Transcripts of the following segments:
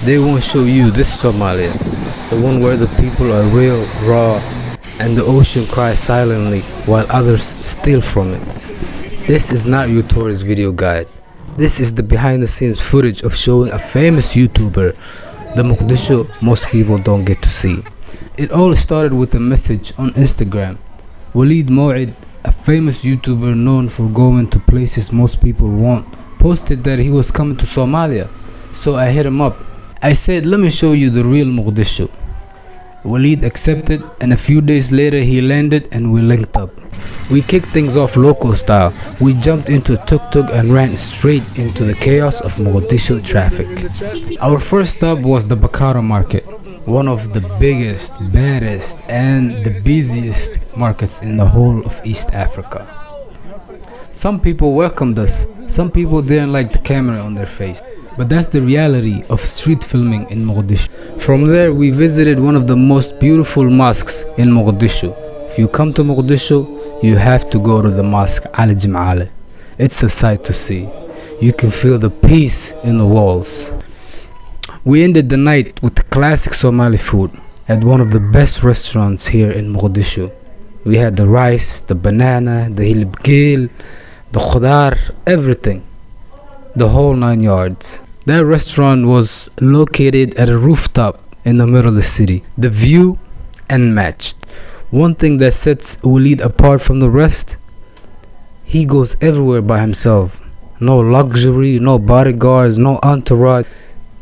They won't show you this Somalia, the one where the people are real, raw, and the ocean cries silently while others steal from it. This is not your tourist video guide. This is the behind the scenes footage of showing a famous YouTuber, the Mogadishu most people don't get to see. It all started with a message on Instagram. Ali Jimcaale, a famous YouTuber known for going to places most people won't, posted that he was coming to Somalia. So I hit him up. I said, let me show you the real Mogadishu. Walid accepted, and a few days later he landed and we linked up. We kicked things off local style. We jumped into a tuk-tuk and ran straight into the chaos of Mogadishu traffic. Our first stop was the Bakaaro Market, one of the biggest, baddest, and the busiest markets in the whole of East Africa. Some people welcomed us, some people didn't like the camera on their face. But that's the reality of street filming in Mogadishu. From there, we visited one of the most beautiful mosques in Mogadishu. If you come to Mogadishu, you have to go to the mosque Ali Jimcaale. It's a sight to see. You can feel the peace in the walls. We ended the night with the classic Somali food at one of the best restaurants here in Mogadishu. We had the rice, the banana, the hilib, the khudar, everything. The whole 9 yards. That restaurant was located at a rooftop in the middle of the city. The view unmatched. One thing that sets Walid apart from the rest, he goes everywhere by himself. No luxury, no bodyguards, no entourage.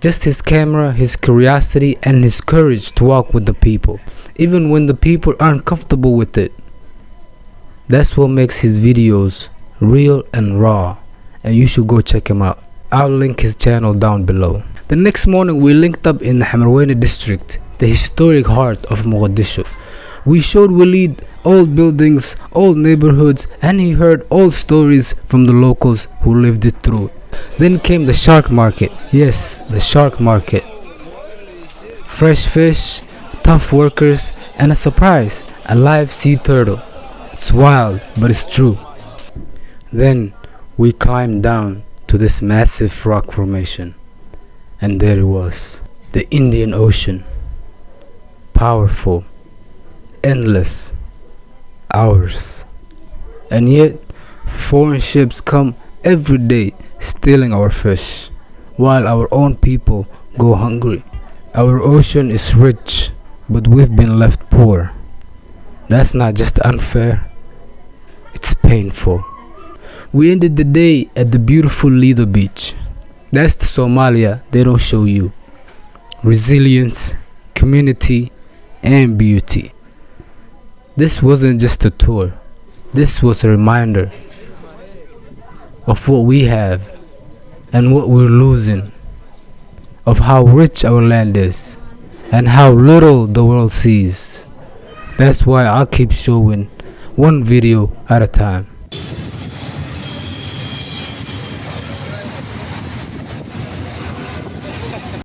Just his camera, his curiosity, and his courage to walk with the people. Even when the people aren't comfortable with it. That's what makes his videos real and raw. And you should go check him out. I'll link his channel down below. The next morning we linked up in the Xamar Wayne district, the historic heart of Mogadishu. We showed Walid old buildings, old neighborhoods, and he heard old stories from the locals who lived it through. Then came the shark market. Yes, the shark market. Fresh fish, tough workers, and a surprise, a live sea turtle. It's wild, but it's true. Then we climbed down to this massive rock formation, and there it was, the Indian Ocean. Powerful, endless, ours. And yet, foreign ships come every day stealing our fish, while our own people go hungry. Our ocean is rich, but we've been left poor. That's not just unfair, it's painful. We ended the day at the beautiful Lido beach. That's the Somalia they don't show you. Resilience, community, and beauty. This wasn't just a tour. This was a reminder of what we have and what we're losing. Of how rich our land is and how little the world sees. That's why I'll keep showing one video at a time.